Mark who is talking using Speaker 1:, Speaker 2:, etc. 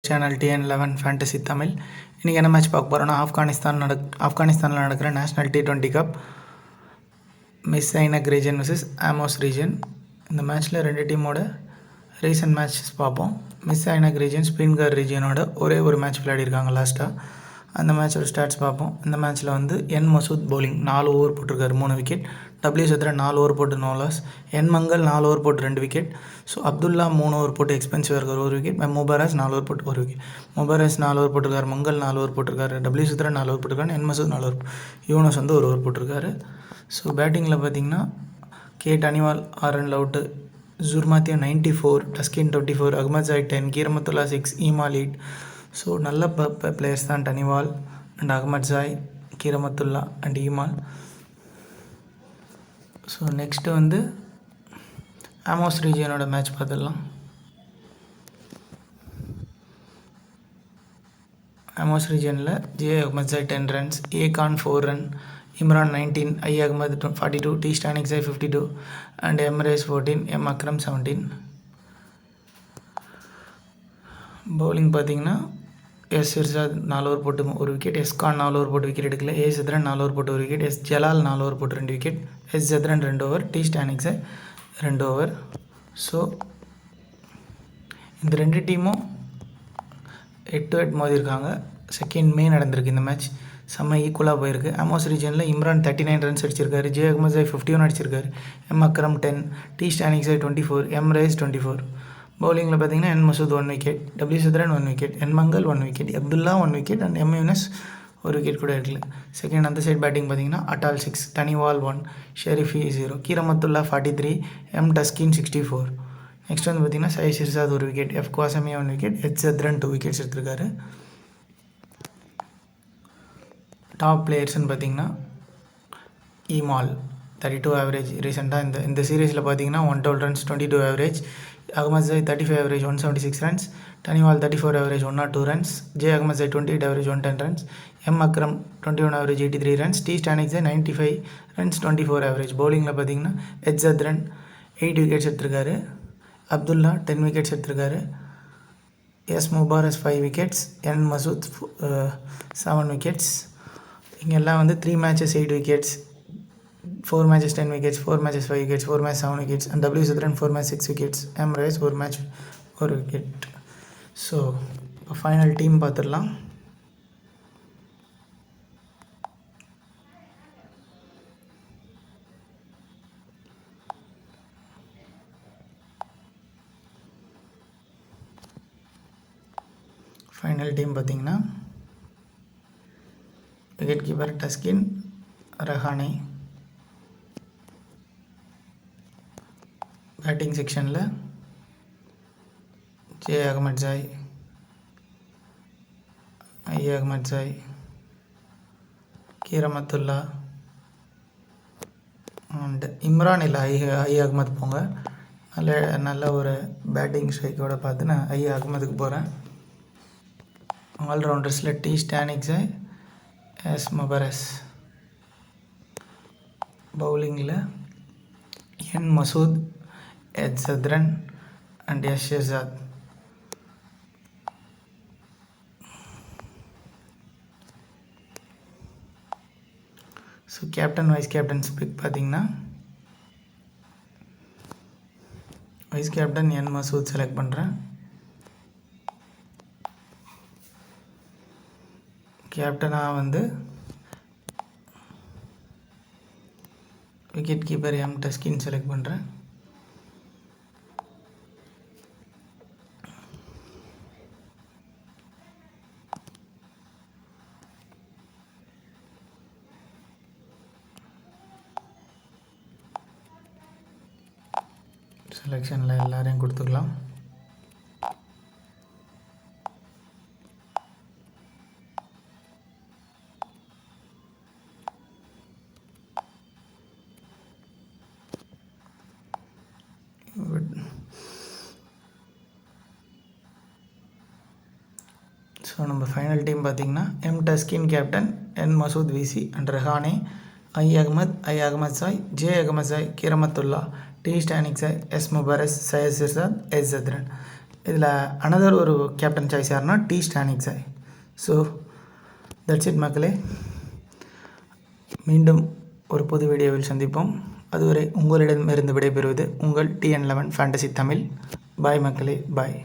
Speaker 1: Channel TN11 fantasy Tamil. இன்றைக்கி என்ன match பார்க்க போகிறோன்னா ஆப்கானிஸ்தானில் நடக்கிற national T20 cup Mis Ainak region vs Amo region. இந்த மேட்ச்சில் ரெண்டு டீமோட ரீசன்ட் மேட்சஸ் பார்ப்போம். மிஸ் ஐனக் ரீஜன் ஸ்பின்கர் ரீஜனோட ஒரே ஒரு மேட்ச் விளையாடிருக்காங்க லாஸ்ட்டாக. அந்த மேட்சோட ஸ்டாட்ஸ் பார்ப்போம். இந்த மேட்ச்சில் வந்து என் மசூத் பவுலிங் 4 ஓவர் போட்டிருக்காரு, 3 விக்கெட். டபிள்யூ சத்ரன் 4 ஓவர் போட்டு நோ லாஸ். என் மங்கள் 4 ஓவர் போட்டு 2 விக்கெட். ஸோ அப்துல்லா 3 ஓவர் போட்டு எக்ஸ்பென்சிவாக இருக்கார் 1 விக்கெட். முபாரஸ் 4 ஓவர் போட்டு 1 விக்கெட். முபாரஸ் 4 ஓவர் போட்டிருக்காரு, மங்கள் 4 ஓவர் போட்டிருக்காரு, டபிள்யூ சத்ரன் 4 ஓவர் போட்டிருக்காரு, என் மசூத் 4 ஓவர், யூனஸ் வந்து 1 ஓவர் போட்டிருக்காரு. ஸோ பேட்டிங்கில் பார்த்தீங்கன்னா கேட் அனிவால் 6 ரன் அவுட்டு, ஜுர்மாத்தியா 94, டஸ்கின் 24, அகமது ஜாய் 10, கீரமத்துல்லா 6, ஈமால் 8. ஸோ நல்ல பிளேயர்ஸ் தான் Daniwal and Ahmadzai, Karamatullah and Emal. So next வந்து ஆமோஸ் ரீஜியனோட மேட்ச் பார்த்துடலாம். ஆமோஸ் ரீஜனில் J Ahmadzai 10 runs, A Khan 4 run, Imran 19, I Ahmad 42, D Stanikzai 52 and M ரேஸ் 14, எம் அக்ரம் 17. பவுலிங் பார்த்தீங்கன்னா எஸ் இர்ஷாத் 4 ஓவர் போட்டு 1 விக்கெட், எஸ் கான் 4 ஓவர் போட்டு விக்கெட் எடுக்கல, ஏ சத்ரன் 4 ஓவர் போட்டு 1 விக்கெட், எஸ் ஜலால் 4 ஓவர் போட்டு 2 wicket, S Zadran 2 over, D Stanikzai 2 over. So இந்த ரெண்டு டீமும் 8-8 மோதிருக்காங்க. 2 May நடந்திருக்கு இந்த மேட்ச். செம்ம ஈக்குவலாக போயிருக்கு. ஆமோஸ் ரீஜனில் இம்ரான் 39 runs அடிச்சிருக்காரு, ஜே அகமது ஜாய் 51 அடிச்சிருக்காரு, M Akram 10, D Stanikzai 24, M ரேஸ் 24. பவுலிங்கில் பார்த்தீங்கன்னா N Masood 1 wicket, W Zadran 1 wicket, N Mangal 1 wicket, Abdullah 1 wicket and M Younis 1 wicket கூட இருக்கல. செகண்ட் அந்த சைட் பேட்டிங் பார்த்தீங்கன்னா அட்டால் 6, டனிவால் 1, ஷெரீஃபி 0, கீரமத்துல்லா 43, எம் டஸ்கின் 64. நெக்ஸ்ட் வந்து பார்த்தீங்கன்னா சைஸ் Irshad 1 wicket, F குவாசமியா 1 wicket, H Zadran 2 wickets எடுத்திருக்காரு. டாப் பிளேயர்ஸ்னு பார்த்தீங்கன்னா ஈமால் 32 ஆவரேஜ் ரீசெண்டாக இந்த சீரீஸில் பார்த்தீங்கன்னா 112 runs 22 average, Ahmadzai 35 average 176 runs, Daniwal 34 average 102 runs, J Ahmadzai 28 average 110 runs, M Akram 21 average 83 runs, D Stanikzai 95 runs 24 average. பவுலிங்கில் பார்த்தீங்கன்னா எச் சத்ரன் 8 விக்கெட்ஸ் எடுத்திருக்காரு, அப்துல்லா 10 விக்கெட்ஸ் எடுத்திருக்காரு, S Mubaras 5 wickets, N Masood 7 wickets. இங்கெல்லாம் வந்து 3 matches 8 wickets, 4 matches 10 wickets, 4 matches 5 wickets, 4 matches 7 wickets and W Sudran 4 matches 6 wickets, M Race 1 match 1 wicket. So இப்போ final team பார்த்துடலாம். Final team பார்த்தீங்கன்னா wicket keeper Taskin, Rahane. Batting செக்ஷனில் J Ahmadzai, I Ahmadzai, Karamatullah and Imran இல்லை I Ahmed போங்க. நல்ல ஒரு batting ஸ்ட்ரைக்கோடு பார்த்து நான் ஐ அகமதுக்கு போகிறேன். ஆல்ரவுண்டர்ஸில் D Stanikzai, S Mubaras. பவுலிங்கில் N Masood, H Zadran and S Shehzad. So captain vice captain ஸ்பிக் பார்த்தீங்கன்னா vice captain N Masood select பண்ணுறேன். கேப்டனாக வந்து wicket keeper M Taskin select பண்ணுறேன். செலெக்ஷனில் எல்லாரையும் கொடுத்துக்கலாம். ஸோ நம்ம ஃபைனல் டீம் பார்த்திங்கன்னா M Taskin captain, N Masood VC and Rahane, I Ahmadzai, J Ahmadzai, Karamatullah, D Stanikzai, S Mubaras, Syed Irshad, S Zadran. இதில் அனதர் ஒரு கேப்டன் சாய்ஸ் யாருன்னா டி ஸ்டானிக்ஸாய். ஸோ தட்ஸ் இட் மக்களே. மீண்டும் ஒரு புது வீடியோவில் சந்திப்போம். அதுவரை உங்களிடமிருந்து விடைபெறுவது உங்கள் TN11 ஃபேண்டசி தமிழ். பாய் மக்களே, பாய்.